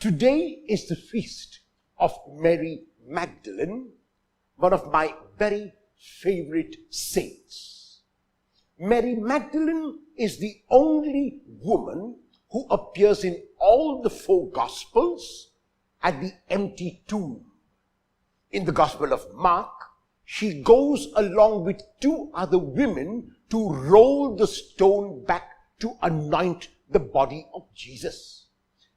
Today is the feast of Mary Magdalene, one of my very favorite saints. Mary Magdalene is the only woman who appears in all the four Gospels at the empty tomb. In the Gospel of Mark, she goes along with two other women to roll the stone back to anoint the body of Jesus.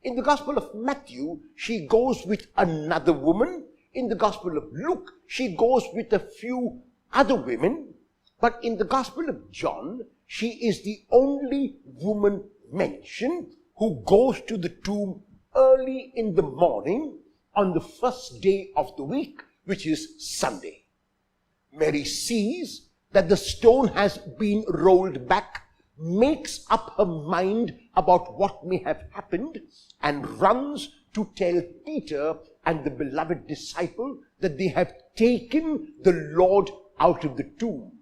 In the Gospel of Matthew, she goes with another woman. In the Gospel of Luke, she goes with a few other women. But in the Gospel of John, she is the only woman mentioned who goes to the tomb early in the morning on the first day of the week, which is Sunday. Mary sees that the stone has been rolled back, makes up her mind about what may have happened, and runs to tell Peter and the beloved disciple that they have taken the Lord out of the tomb.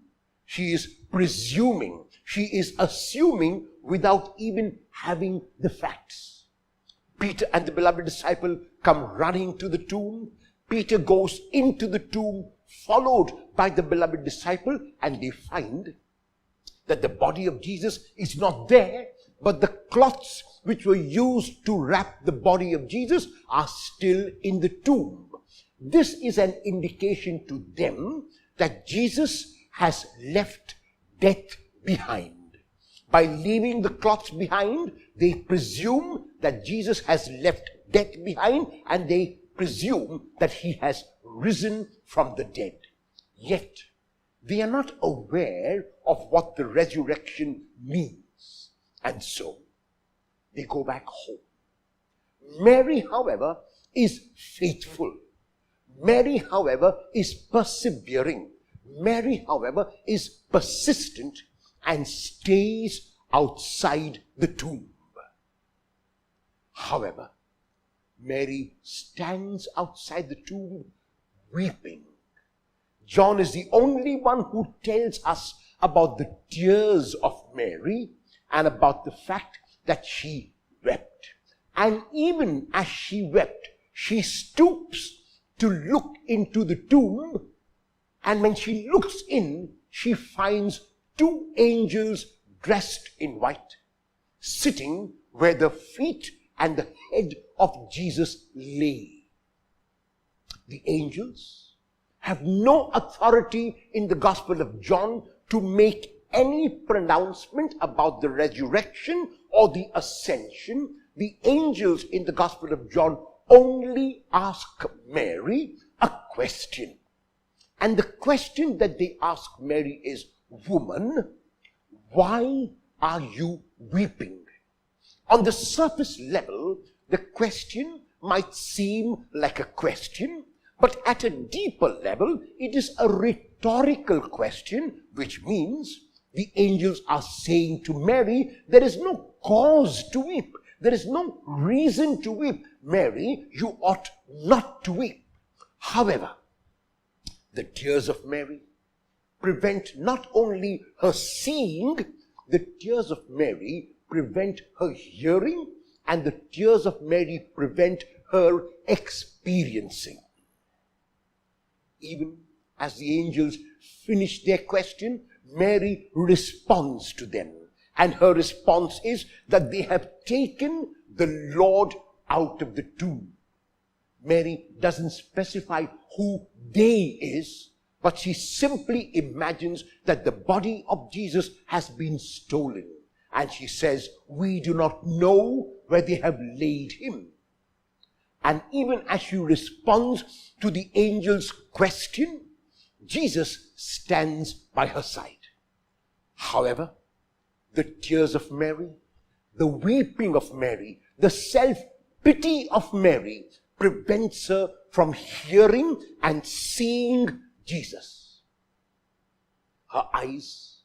She is presuming, she is assuming without even having the facts. Peter and the beloved disciple come running to the tomb. Peter goes into the tomb, followed by the beloved disciple, and they find that the body of Jesus is not there, but the cloths which were used to wrap the body of Jesus are still in the tomb. This is an indication to them that Jesus has left death behind. By leaving the cloths behind, they presume that Jesus has left death behind, and they presume that he has risen from the dead. Yet, they are not aware of what the resurrection means. And so, they go back home. Mary, however, is faithful. Mary, however, is persevering. Mary, however, is persistent and stays outside the tomb. However, Mary stands outside the tomb weeping. John is the only one who tells us about the tears of Mary and about the fact that she wept. And even as she wept, she stoops to look into the tomb, and when she looks in, she finds two angels dressed in white, sitting where the feet and the head of Jesus lay. The angels have no authority in the Gospel of John to make any pronouncement about the resurrection or the ascension. The angels in the Gospel of John only ask Mary a question. And the question that they ask Mary is, "Woman, why are you weeping?" On the surface level, the question might seem like a question, but at a deeper level, it is a rhetorical question, which means the angels are saying to Mary, there is no cause to weep. There is no reason to weep. Mary, you ought not to weep. However, the tears of Mary prevent not only her seeing, the tears of Mary prevent her hearing, and the tears of Mary prevent her experiencing. Even as the angels finish their question, Mary responds to them. And her response is that they have taken the Lord out of the tomb. Mary doesn't specify who they is, but she simply imagines that the body of Jesus has been stolen. And she says, "We do not know where they have laid him." And even as she responds to the angel's question, Jesus stands by her side. However, the tears of Mary, the weeping of Mary, the self-pity of Mary prevents her from hearing and seeing Jesus. Her eyes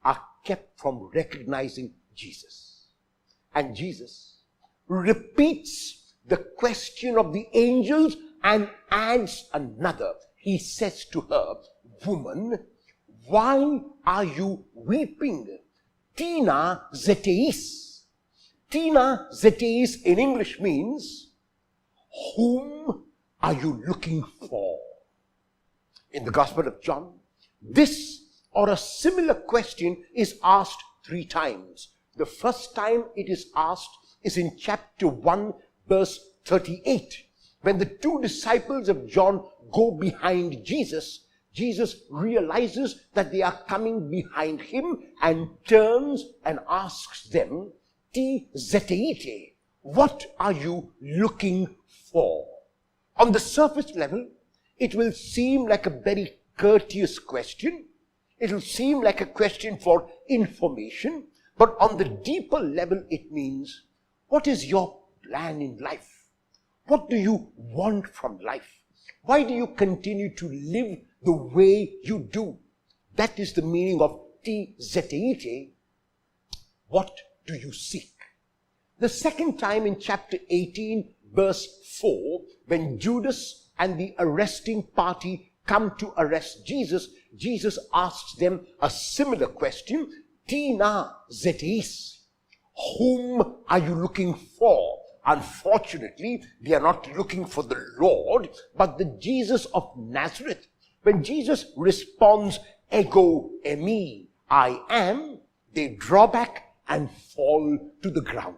are kept from recognizing Jesus. And Jesus repeats the question of the angels and adds another. He says to her, "Woman, why are you weeping? Tina zeteis." Tina zeteis in English means whom are you looking for? In the Gospel of John, this or a similar question is asked 3 times. The first time it is asked is in chapter 1, verse 38. When the 2 disciples of John go behind Jesus, Jesus realizes that they are coming behind him and turns and asks them, "Ti zeteite," what are you looking for? On the surface level, it will seem like a very courteous question. It will seem like a question for information. But on the deeper level, it means, what is your plan in life? What do you want from life? Why do you continue to live the way you do? That is the meaning of ti zeteite. What do you seek? The second time in chapter 18, verse 4, when Judas and the arresting party come to arrest Jesus, Jesus asks them a similar question, "Ti na zeteis," whom are you looking for? Unfortunately, they are not looking for the Lord, but the Jesus of Nazareth. When Jesus responds, "Ego eimi," I am, they draw back and fall to the ground.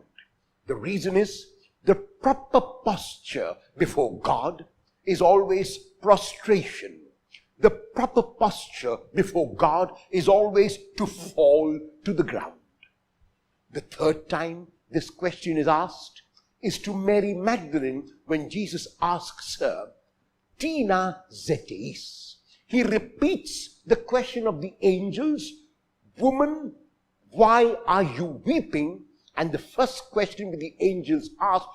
The reason is, the proper posture before God is always prostration. The proper posture before God is always to fall to the ground. The third time this question is asked is to Mary Magdalene when Jesus asks her, "Ti na zeteis." He repeats the question of the angels, "Woman, why are you weeping?" And the first question the angels ask,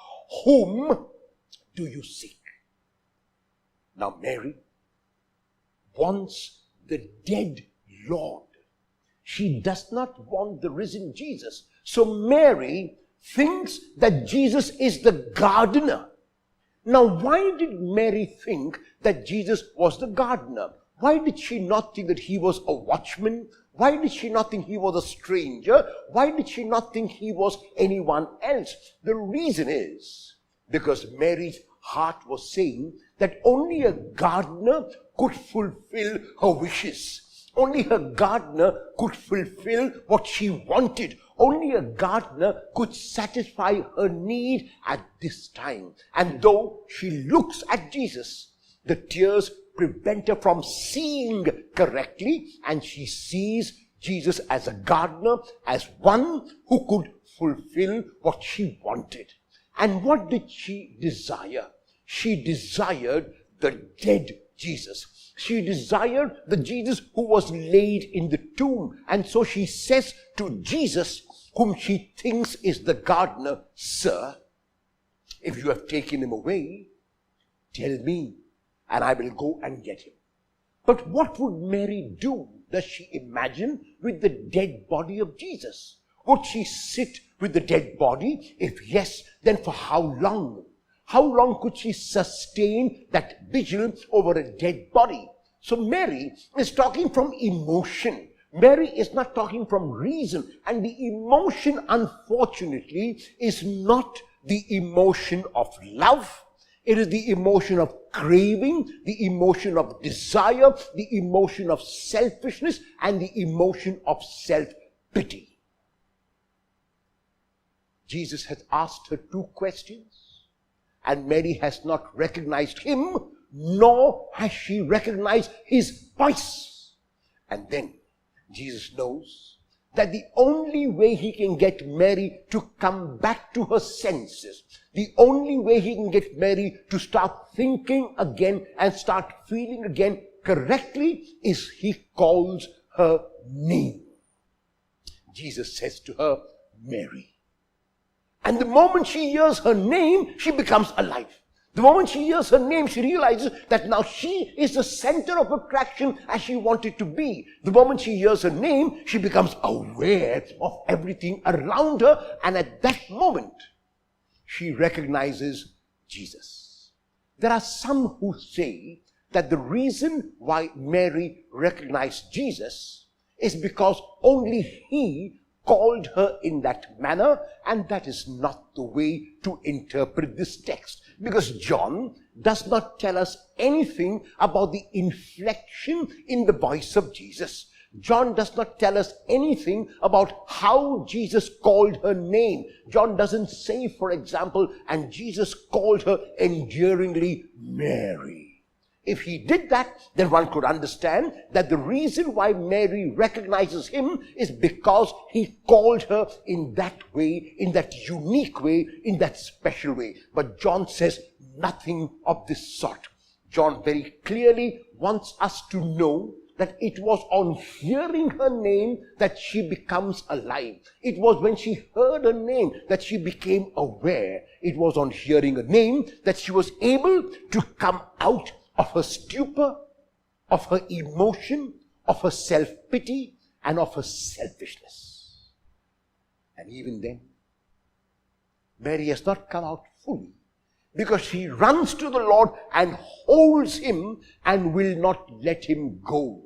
"Whom do you seek?" Now Mary wants the dead Lord. She does not want the risen Jesus. So Mary thinks that Jesus is the gardener. Now, why did Mary think that Jesus was the gardener? Why did she not think that he was a watchman? Why did she not think he was a stranger? Why did she not think he was anyone else? The reason is because Mary's heart was saying that only a gardener could fulfill her wishes. Only a gardener could fulfill what she wanted. Only a gardener could satisfy her need at this time. And though she looks at Jesus, the tears prevent her from seeing correctly, and she sees Jesus as a gardener, as one who could fulfill what she wanted. And what did she desire? She desired the dead Jesus. She desired the Jesus who was laid in the tomb. And so she says to Jesus, whom she thinks is the gardener, "Sir, if you have taken him away, tell me, and I will go and get him." But what would Mary do, does she imagine, with the dead body of Jesus? Would she sit with the dead body? If yes, then for how long? How long could she sustain that vigil over a dead body? So Mary is talking from emotion. Mary is not talking from reason. And the emotion, unfortunately, is not the emotion of love. It is the emotion of craving, the emotion of desire, the emotion of selfishness, and the emotion of self-pity. Jesus has asked her 2 questions. And Mary has not recognized him, nor has she recognized his voice. And then Jesus knows that the only way he can get Mary to come back to her senses, the only way he can get Mary to start thinking again and start feeling again correctly, is he calls her name. Jesus says to her, "Mary." And the moment she hears her name, she becomes alive. The moment she hears her name, she realizes that now she is the center of attraction as she wanted to be. The moment she hears her name, she becomes aware of everything around her. And at that moment, she recognizes Jesus. There are some who say that the reason why Mary recognized Jesus is because only he called her in that manner, and that is not the way to interpret this text. Because John does not tell us anything about the inflection in the voice of Jesus. John does not tell us anything about how Jesus called her name. John doesn't say, for example, and Jesus called her endearingly Mary. If he did that, then one could understand that the reason why Mary recognizes him is because he called her in that way, in that unique way, in that special way. But John says nothing of this sort. John very clearly wants us to know that it was on hearing her name that she becomes alive. It was when she heard her name that she became aware. It was on hearing her name that she was able to come out of her stupor, of her emotion, of her self-pity, and of her selfishness. And even then, Mary has not come out fully, because she runs to the Lord and holds him and will not let him go.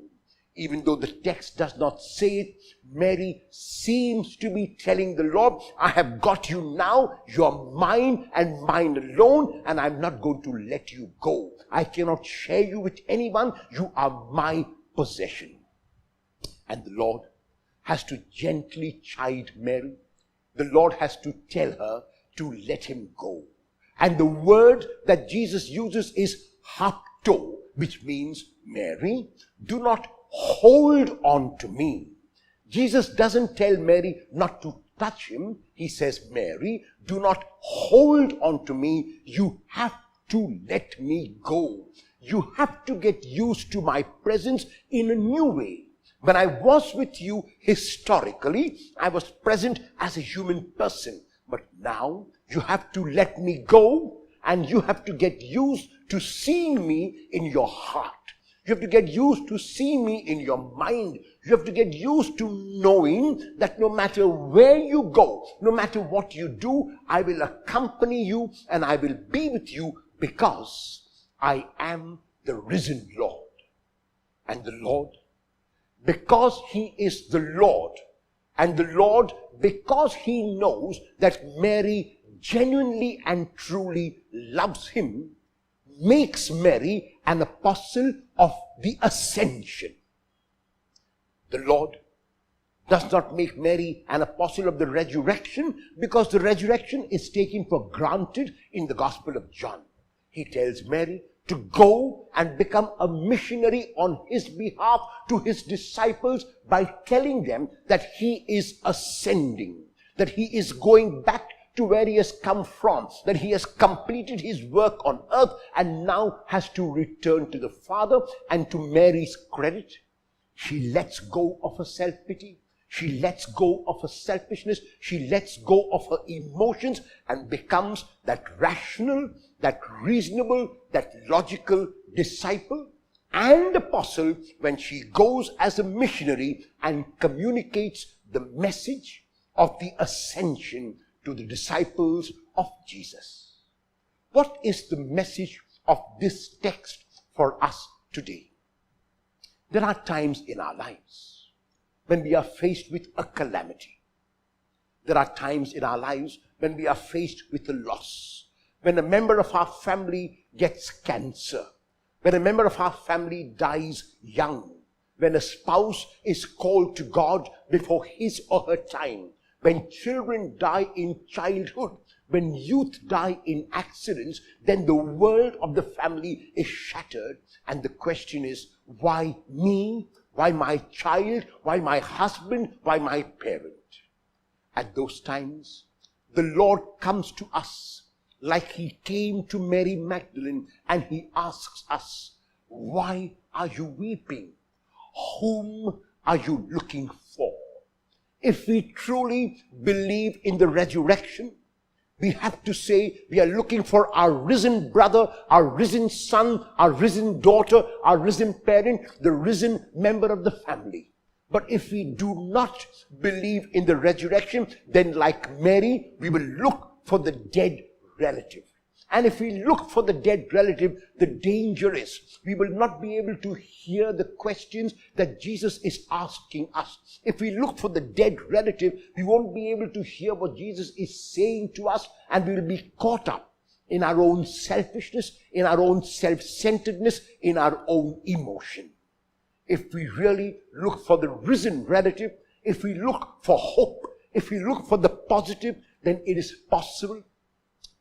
Even though the text does not say it, Mary seems to be telling the Lord, I have got you now, you are mine and mine alone, and I'm not going to let you go. I cannot share you with anyone, you are my possession. And the Lord has to gently chide Mary. The Lord has to tell her to let him go. And the word that Jesus uses is hapto, which means, Mary, do not hold on to me. Jesus doesn't tell Mary not to touch him. He says, Mary, do not hold on to me. You have to let me go. You have to get used to my presence in a new way. When I was with you historically, I was present as a human person. But now you have to let me go, and you have to get used to seeing me in your heart. You have to get used to seeing me in your mind. You have to get used to knowing that no matter where you go, no matter what you do, I will accompany you and I will be with you, because I am the risen Lord. And the Lord, because he is the Lord, and the Lord, because he knows that Mary genuinely and truly loves him, makes Mary an apostle of the ascension. The Lord does not make Mary an apostle of the resurrection, because the resurrection is taken for granted in the Gospel of John. He tells Mary to go and become a missionary on his behalf to his disciples by telling them that he is ascending, that he is going back to where he has come from, that he has completed his work on earth and now has to return to the Father. And to Mary's credit, she lets go of her self-pity, she lets go of her selfishness, she lets go of her emotions and becomes that rational, that reasonable, that logical disciple and apostle when she goes as a missionary and communicates the message of the ascension to the disciples of Jesus. What is the message of this text for us today? There are times in our lives when we are faced with a calamity. There are times in our lives when we are faced with a loss. When a member of our family gets cancer. When a member of our family dies young. When a spouse is called to God before his or her time. When children die in childhood, when youth die in accidents, then the world of the family is shattered. And the question is, why me? Why my child? Why my husband? Why my parent? At those times, the Lord comes to us like he came to Mary Magdalene, and he asks us, why are you weeping? Whom are you looking for? If we truly believe in the resurrection, we have to say we are looking for our risen brother, our risen son, our risen daughter, our risen parent, the risen member of the family. But if we do not believe in the resurrection, then like Mary, we will look for the dead relative. And if we look for the dead relative, the danger is we will not be able to hear the questions that Jesus is asking us. If we look for the dead relative, we won't be able to hear what Jesus is saying to us, and we will be caught up in our own selfishness, in our own self-centeredness, in our own emotion. If we really look for the risen relative, if we look for hope, if we look for the positive, then it is possible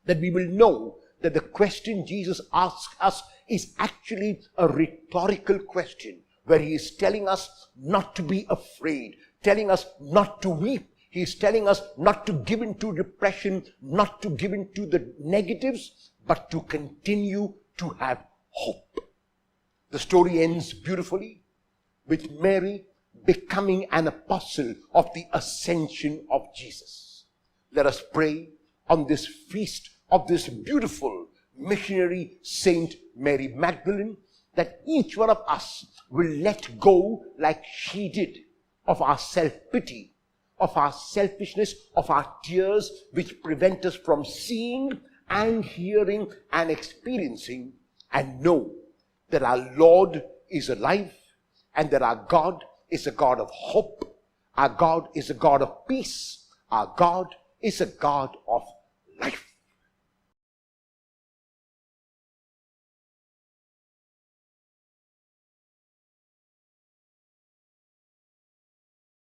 that we will know that the question Jesus asks us is actually a rhetorical question, where he is telling us not to be afraid, telling us not to weep. He is telling us not to give in to depression, not to give in to the negatives, but to continue to have hope. The story ends beautifully with Mary becoming an apostle of the ascension of Jesus. Let us pray on this feast of this beautiful missionary Saint Mary Magdalene, that each one of us will let go, like she did, of our self-pity, of our selfishness, of our tears, which prevent us from seeing and hearing and experiencing, and know that our Lord is alive, and that our God is a God of hope, our God is a God of peace, our God is a God of life.